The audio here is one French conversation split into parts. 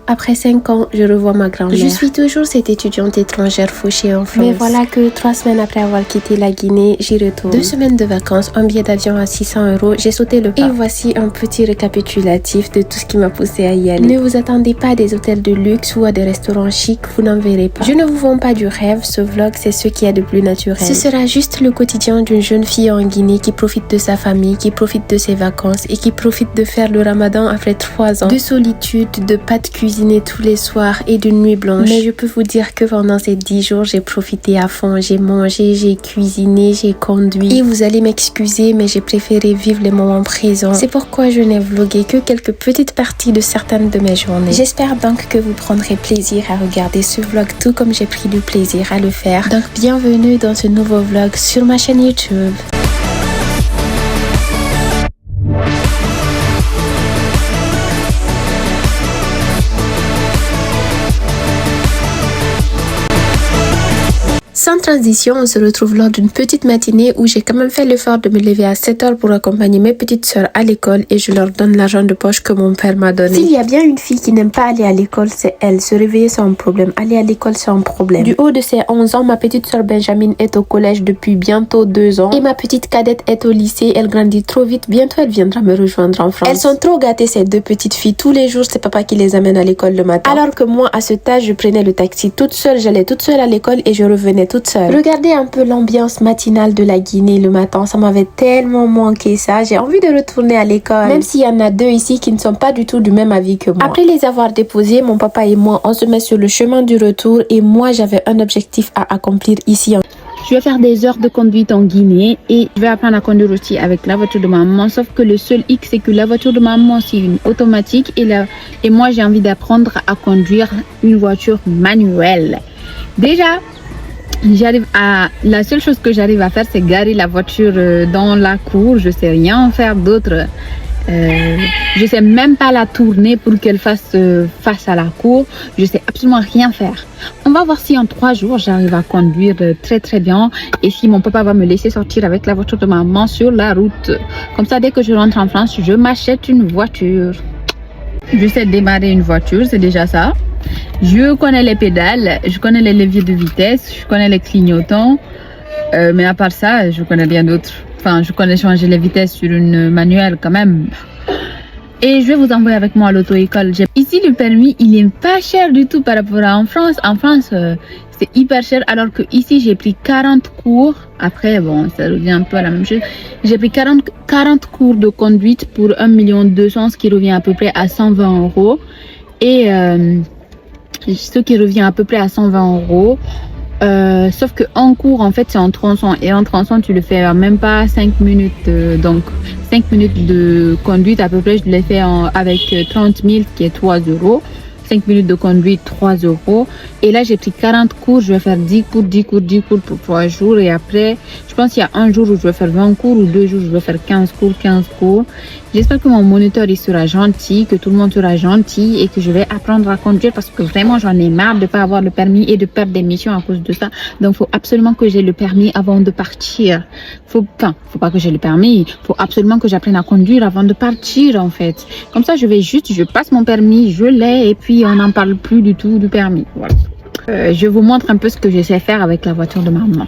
Après 5 ans, je revois ma grand-mère. Je suis toujours cette étudiante étrangère fauchée en France. Mais voilà que 3 semaines après avoir quitté la Guinée, j'y retourne. 2 semaines de vacances, un billet d'avion à 600 €, j'ai sauté le pas. Et voici un petit récapitulatif de tout ce qui m'a poussé à y aller. Ne vous attendez pas à des hôtels de luxe ou à des restaurants chics, vous n'en verrez pas. Je ne vous vends pas du rêve, ce vlog c'est ce qu'il y a de plus naturel. Ce sera juste le quotidien d'une jeune fille en Guinée qui profite de sa famille, qui profite de ses vacances et qui profite de faire le ramadan après 3 ans de solitude, de pâtes cuisinées tous les soirs et d'une nuit blanche. Mais je peux vous dire que pendant ces 10 jours, j'ai profité à fond, j'ai mangé, j'ai cuisiné, j'ai conduit. Et vous allez m'excuser, mais j'ai préféré vivre les moments présents. C'est pourquoi je n'ai vlogué que quelques petites parties de certaines de mes journées. J'espère donc que vous prendrez plaisir à regarder ce vlog tout comme j'ai pris du plaisir à le faire. Donc bienvenue dans ce nouveau vlog sur ma chaîne YouTube. Sans transition, on se retrouve lors d'une petite matinée où j'ai quand même fait l'effort de me lever à 7 h pour accompagner mes petites sœurs à l'école et je leur donne l'argent de poche que mon père m'a donné. S'il y a bien une fille qui n'aime pas aller à l'école, c'est elle. Se réveiller, c'est un problème. Aller à l'école, c'est un problème. Du haut de ses 11 ans, ma petite sœur Benjamin est au collège depuis bientôt 2 ans et ma petite cadette est au lycée. Elle grandit trop vite. Bientôt, elle viendra me rejoindre en France. Elles sont trop gâtées, ces 2 petites filles. Tous les jours, c'est papa qui les amène à l'école le matin. Alors que moi, à ce âge, je prenais le taxi toute seule. J'allais toute seule à l'école et je revenais toute seule. Regardez un peu l'ambiance matinale de la Guinée le matin, ça m'avait tellement manqué ça. J'ai envie de retourner à l'école, même s'il y en a 2 ici qui ne sont pas du tout du même avis que moi. Après les avoir déposés, mon papa et moi, on se met sur le chemin du retour et moi j'avais un objectif à accomplir ici. Je vais faire des heures de conduite en Guinée et je vais apprendre à conduire aussi avec la voiture de ma maman. Sauf que le seul hic, c'est que la voiture de ma maman, c'est une automatique et moi, j'ai envie d'apprendre à conduire une voiture manuelle. Déjà, la seule chose que j'arrive à faire, c'est garer la voiture dans la cour. Je sais rien faire d'autre. Je sais même pas la tourner pour qu'elle fasse face à la cour. Je sais absolument rien faire. On va voir si en 3 jours j'arrive à conduire très très bien et si mon papa va me laisser sortir avec la voiture de ma maman sur la route. Comme ça, dès que je rentre en France, je m'achète une voiture. Je sais démarrer une voiture, c'est déjà ça. Je connais les pédales, je connais les leviers de vitesse, je connais les clignotants. Mais à part ça, je connais rien d'autre. Enfin, je connais changer les vitesses sur une manuelle quand même. Et je vais vous envoyer avec moi à l'auto-école. Ici, le permis, il est pas cher du tout par rapport à en France. En France, c'est hyper cher. Alors que ici, j'ai pris 40 cours. Après, bon, ça revient un peu à la même chose. J'ai pris 40 cours de conduite pour 1 200 000, ce qui revient à peu près à 120 €. Et ce qui revient à peu près à 120 €. Sauf que en cours, en fait, c'est en tronçon. Et en tronçon, tu le fais même pas 5 minutes. Donc, 5 minutes de conduite, à peu près, je l'ai fait avec 30 000, qui est 3 €. 5 minutes de conduite, 3 €. Et là, j'ai pris 40 cours. Je vais faire 10 cours pour 3 jours. Et après, je pense qu'il y a un jour où je vais faire 20 cours ou 2 jours où je vais faire 15 cours. J'espère que mon moniteur il sera gentil, que tout le monde sera gentil et que je vais apprendre à conduire parce que vraiment, j'en ai marre de ne pas avoir le permis et de perdre des missions à cause de ça. Donc, il faut absolument que j'ai le permis avant de partir. Faut pas que j'ai le permis. Il faut absolument que j'apprenne à conduire avant de partir, en fait. Comme ça, je passe mon permis, je l'ai et puis on n'en parle plus du tout du permis. Voilà. Je vous montre un peu ce que je sais faire avec la voiture de ma maman.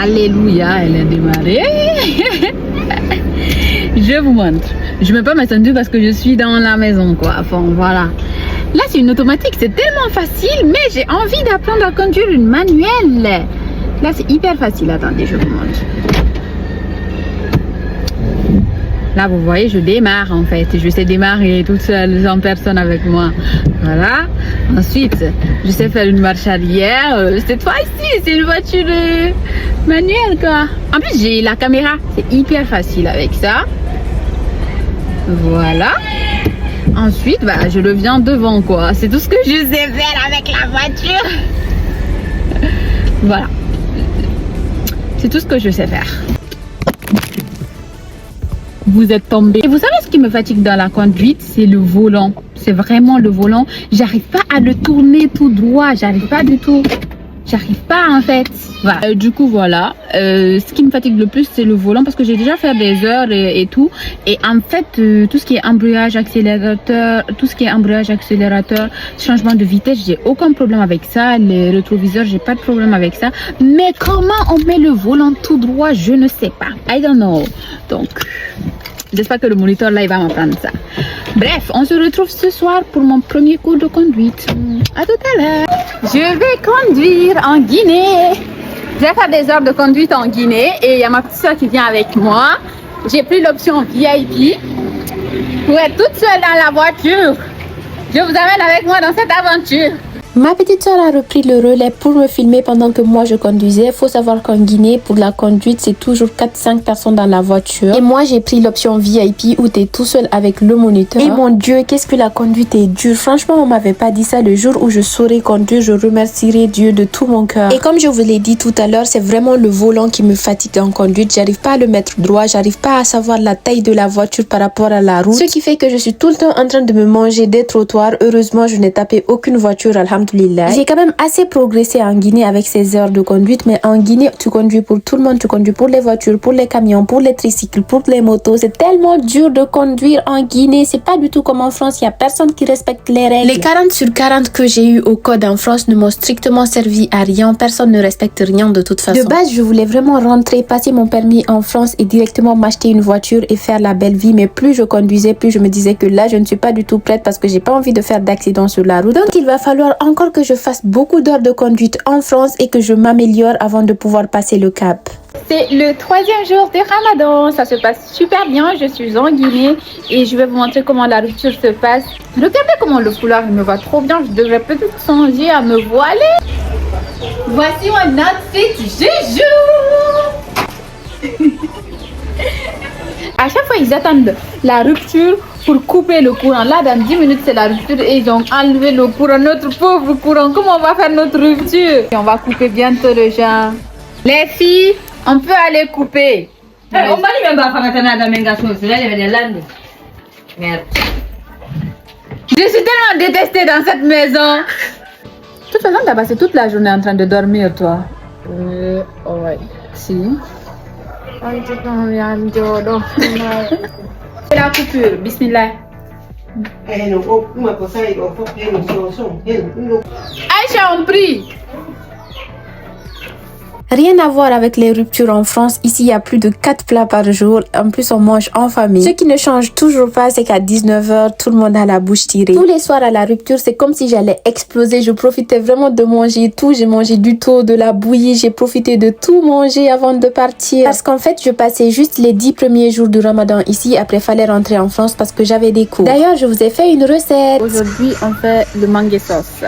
Alléluia, elle a démarré. Je vous montre. Je ne mets pas ma ceinture parce que je suis dans la maison, quoi. Enfin, voilà. Là, c'est une automatique. C'est tellement facile, mais j'ai envie d'apprendre à conduire une manuelle. Là, c'est hyper facile. Attendez, je vous montre. Là, vous voyez, je démarre en fait. Je sais démarrer toute seule, sans personne avec moi. Voilà. Ensuite, je sais faire une marche arrière. Cette fois-ci, c'est une voiture manuelle, quoi. En plus, j'ai la caméra. C'est hyper facile avec ça. Voilà. Ensuite, je le viens devant, quoi. C'est tout ce que je sais faire avec la voiture. Voilà. C'est tout ce que je sais faire. Vous êtes tombé. Et vous savez ce qui me fatigue dans la conduite, c'est le volant. C'est vraiment le volant. J'arrive pas à le tourner tout droit. J'arrive pas du tout. J'arrive pas en fait. Voilà. Du coup voilà, ce qui me fatigue le plus c'est le volant parce que j'ai déjà fait des heures et tout. Et en fait tout ce qui est embrayage, accélérateur, changement de vitesse, j'ai aucun problème avec ça. Les rétroviseurs, j'ai pas de problème avec ça. Mais comment on met le volant tout droit, je ne sais pas. I don't know. Donc j'espère que le moniteur là il va m'apprendre ça. Bref, on se retrouve ce soir pour mon premier cours de conduite. À tout à l'heure. Je vais conduire en Guinée. Je vais faire des heures de conduite en Guinée et il y a ma petite soeur qui vient avec moi. J'ai pris l'option VIP pour être toute seule dans la voiture. Je vous amène avec moi dans cette aventure. Ma petite soeur a repris le relais pour me filmer pendant que moi je conduisais. Faut savoir qu'en Guinée, pour la conduite, c'est toujours 4-5 personnes dans la voiture. Et moi, j'ai pris l'option VIP où t'es tout seul avec le moniteur. Et mon Dieu, qu'est-ce que la conduite est dure. Franchement, on m'avait pas dit ça. Le jour où je saurai conduire, je remercierai Dieu de tout mon cœur. Et comme je vous l'ai dit tout à l'heure, c'est vraiment le volant qui me fatigue en conduite. J'arrive pas à le mettre droit. J'arrive pas à savoir la taille de la voiture par rapport à la route. Ce qui fait que je suis tout le temps en train de me manger des trottoirs. Heureusement, je n'ai tapé aucune voiture, alhamdoulilah. J'ai quand même assez progressé en Guinée avec ces heures de conduite, mais en Guinée, tu conduis pour tout le monde, tu conduis pour les voitures, pour les camions, pour les tricycles, pour les motos. C'est tellement dur de conduire en Guinée, c'est pas du tout comme en France, il y a personne qui respecte les règles. Les 40 sur 40 que j'ai eu au code en France ne m'ont strictement servi à rien, personne ne respecte rien de toute façon. De base, je voulais vraiment rentrer, passer mon permis en France et directement m'acheter une voiture et faire la belle vie, mais plus je conduisais, plus je me disais que là, je ne suis pas du tout prête parce que j'ai pas envie de faire d'accident sur la route. Donc, il va falloir encore que je fasse beaucoup d'heures de conduite en France et que je m'améliore avant de pouvoir passer le cap. C'est le 3e jour de Ramadan, ça se passe super bien, je suis en Guinée et je vais vous montrer comment la rupture se passe. Regardez comment le foulard me va trop bien, je devrais peut-être songer à me voiler. Voici mon outfit Juju. À chaque fois ils attendent la rupture pour couper le courant. Là dans 10 minutes c'est la rupture et ils ont enlevé le courant, notre pauvre courant. Comment on va faire notre rupture? Et on va couper bientôt les gens. Les filles, on peut aller couper. On va même pas faire un méga chose. Là, il y a des landes. Merde. Je suis tellement détestée dans cette maison. De toute façon, t'as passé toute la journée en train de dormir, toi. Ouais. Si. C'est la coupure. Bismillah. Aïcha, on prie. Rien à voir avec les ruptures en France. Ici, il y a plus de 4 plats par jour. En plus, on mange en famille. Ce qui ne change toujours pas, c'est qu'à 19h, tout le monde a la bouche tirée. Tous les soirs à la rupture, c'est comme si j'allais exploser. Je profitais vraiment de manger tout. J'ai mangé du thon, de la bouillie. J'ai profité de tout manger avant de partir. Parce qu'en fait, je passais juste les 10 premiers jours du Ramadan ici. Après, fallait rentrer en France parce que j'avais des cours. D'ailleurs, je vous ai fait une recette. Aujourd'hui, on fait le mangue sauce.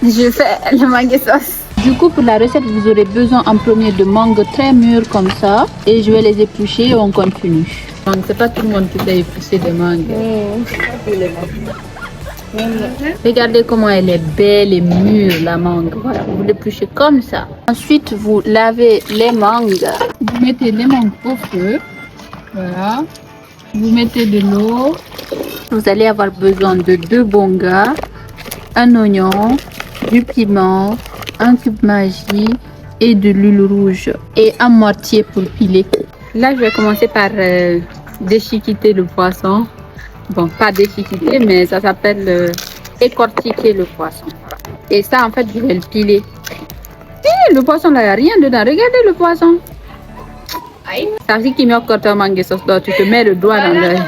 Je fais le mangue sauce. Du coup, pour la recette, vous aurez besoin en premier de mangues très mûres comme ça. Et je vais les éplucher et on continue. Donc, c'est pas tout le monde qui sait éplucher des mangues. Regardez comment elle est belle et mûre, la mangue. Voilà, vous l'épluchez comme ça. Ensuite, vous lavez les mangues. Vous mettez les mangues au feu. Voilà. Vous mettez de l'eau. Vous allez avoir besoin de 2 bongas, un oignon, du piment, un cube magie et de l'huile rouge et un mortier pour piler. Là, je vais commencer par déchiqueter le poisson. Bon, pas déchiqueter, mais ça s'appelle écortiquer le poisson. Et ça, en fait, je vais le piler. Et le poisson, là, il n'y a rien dedans. Regardez le poisson. Ça dit qu'il m'a encore mangué sauce. Tu te mets le doigt dans l'œil.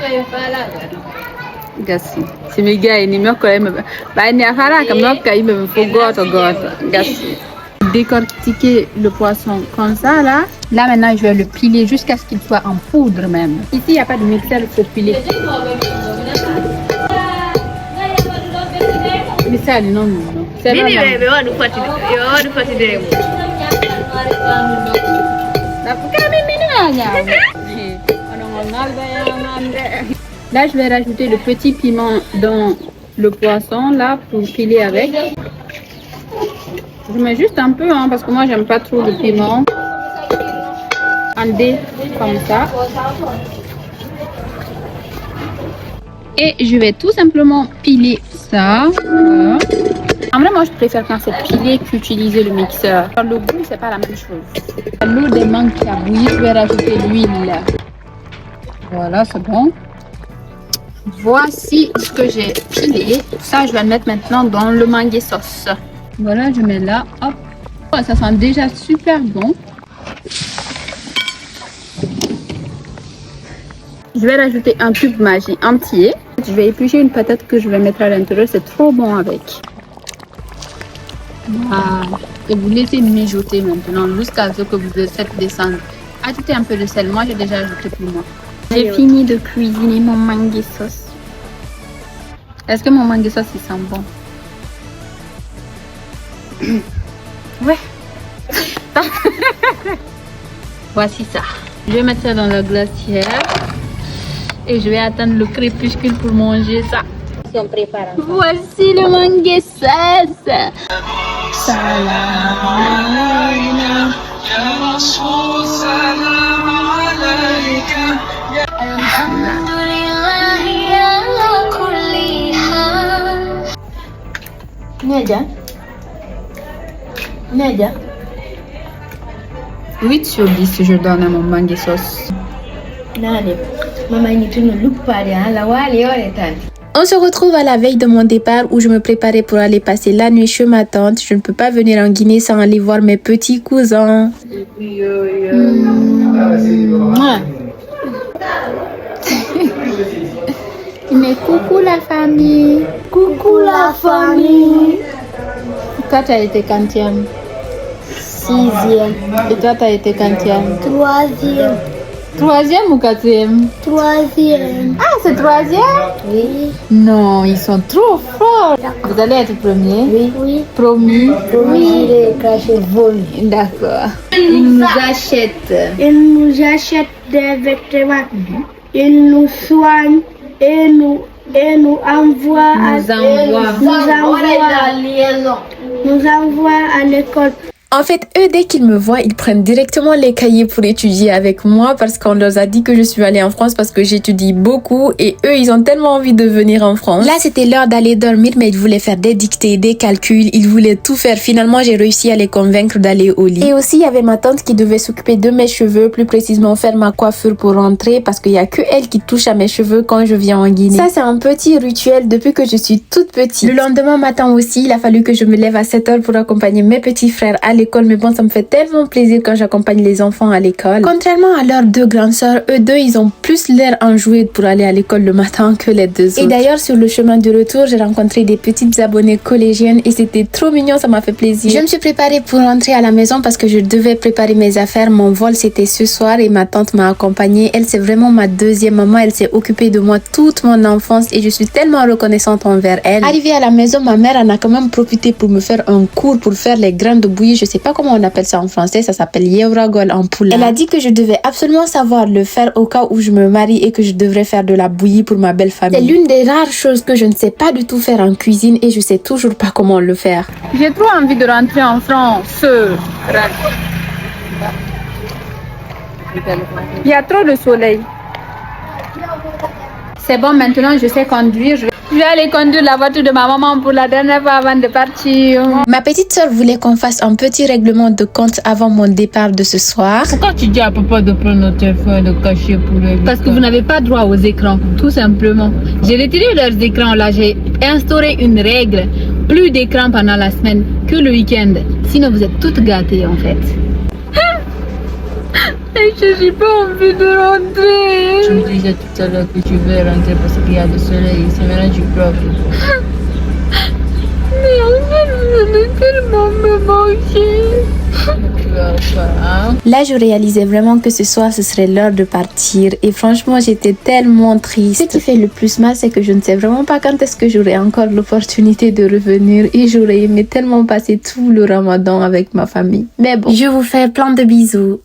Gassi. Si mes gars, ils me connaissent. Bah, il y a pas comme nous qui me font goûter. Gassi. Décortiquer le poisson comme ça là. Là maintenant, je vais le piler jusqu'à ce qu'il soit en poudre même. Ici, il n'y a pas de mixeur pour piler. Mais ça, non, non. C'est pas Là, je vais rajouter le petit piment dans le poisson là pour piler avec. Je mets juste un peu hein, parce que moi j'aime pas trop le piment. En dés comme ça. Et je vais tout simplement piler ça. Voilà. En vrai, moi, je préfère quand c'est pilé qu'utiliser le mixeur. Le goût, c'est pas la même chose. L'eau des mangues qui a bouilli, je vais rajouter l'huile. Voilà, c'est bon. Voici ce que j'ai pilé. Ça, je vais le mettre maintenant dans le mangue sauce. Voilà, je mets là. Hop. Ça sent déjà super bon. Je vais rajouter un cube Maggi entier. Je vais éplucher une patate que je vais mettre à l'intérieur. C'est trop bon avec. Voilà. Et vous laissez mijoter maintenant jusqu'à ce que vous faites descendre. Ajoutez un peu de sel. Moi, j'ai déjà ajouté pour moi. J'ai fini de cuisiner mon mangue sauce. Est-ce que mon mangue sauce il sent bon? Ouais. Voici ça. Je vais mettre ça dans la glacière. Et je vais attendre le crépuscule pour manger ça. Voici le mangue sauce. Nadia. 8 sur 10 je donne à mon mangue sauce. On se retrouve à la veille de mon départ où je me préparais pour aller passer la nuit chez ma tante. Je ne peux pas venir en Guinée sans aller voir mes petits cousins. Mais coucou la famille. Coucou la famille. Toi, tu as été quantième? 6e. Et toi, tu as été quantième? 3e. 3e ou 4e? 3e. Ah, c'est 3e? Oui. Non, ils sont trop forts. Vous allez être premier? Oui. Promis? Oui, les cachets volent. D'accord. Ils nous achètent. Ils nous achètent des vêtements. Ils nous soignent et nous envoient à l'école. En fait, eux, dès qu'ils me voient, ils prennent directement les cahiers pour étudier avec moi parce qu'on leur a dit que je suis allée en France parce que j'étudie beaucoup et eux, ils ont tellement envie de venir en France. Là, c'était l'heure d'aller dormir, mais ils voulaient faire des dictées, des calculs, ils voulaient tout faire. Finalement, j'ai réussi à les convaincre d'aller au lit. Et aussi, il y avait ma tante qui devait s'occuper de mes cheveux, plus précisément faire ma coiffure pour rentrer parce qu'il y a que elle qui touche à mes cheveux quand je viens en Guinée. Ça, c'est un petit rituel depuis que je suis toute petite. Le lendemain matin aussi, il a fallu que je me lève à 7h pour accompagner mes petits frères à l'école, mais bon, ça me fait tellement plaisir quand j'accompagne les enfants à l'école. Contrairement à leurs deux grandes sœurs, eux deux, ils ont plus l'air enjoués pour aller à l'école le matin que les deux autres. Et d'ailleurs, sur le chemin du retour, j'ai rencontré des petites abonnées collégiennes et c'était trop mignon, ça m'a fait plaisir. Je me suis préparée pour rentrer à la maison parce que je devais préparer mes affaires. Mon vol, c'était ce soir et ma tante m'a accompagnée. Elle, c'est vraiment ma deuxième maman. Elle s'est occupée de moi toute mon enfance et je suis tellement reconnaissante envers elle. Arrivée à la maison, ma mère en a quand même profité pour me faire un cours pour faire les grains de bouillie. Je sais pas comment on appelle ça en français, ça s'appelle Yevragol en poula. Elle a dit que je devais absolument savoir le faire au cas où je me marie et que je devrais faire de la bouillie pour ma belle famille. C'est l'une des rares choses que je ne sais pas du tout faire en cuisine et je sais toujours pas comment le faire. J'ai trop envie de rentrer en France. Il y a trop de soleil. C'est bon, maintenant je sais conduire. Je vais aller conduire la voiture de ma maman pour la dernière fois avant de partir. Ma petite soeur voulait qu'on fasse un petit règlement de compte avant mon départ de ce soir. Pourquoi tu dis à papa de prendre notre téléphone et de cacher pour les... Parce que vous n'avez pas droit aux écrans, tout simplement. J'ai retiré leurs écrans là, j'ai instauré une règle. Plus d'écran pendant la semaine que le week-end. Sinon vous êtes toutes gâtées en fait. Et je n'ai pas envie de rentrer. Tu me disais tout à l'heure que tu veux rentrer parce qu'il y a le soleil. C'est maintenant tu pleures. Mais en fait, vous allez tellement me manquer. Là, je réalisais vraiment que ce soir, ce serait l'heure de partir. Et franchement, j'étais tellement triste. Ce qui fait le plus mal, c'est que je ne sais vraiment pas quand est-ce que j'aurai encore l'opportunité de revenir. Et j'aurais aimé tellement passer tout le ramadan avec ma famille. Mais bon, je vous fais plein de bisous.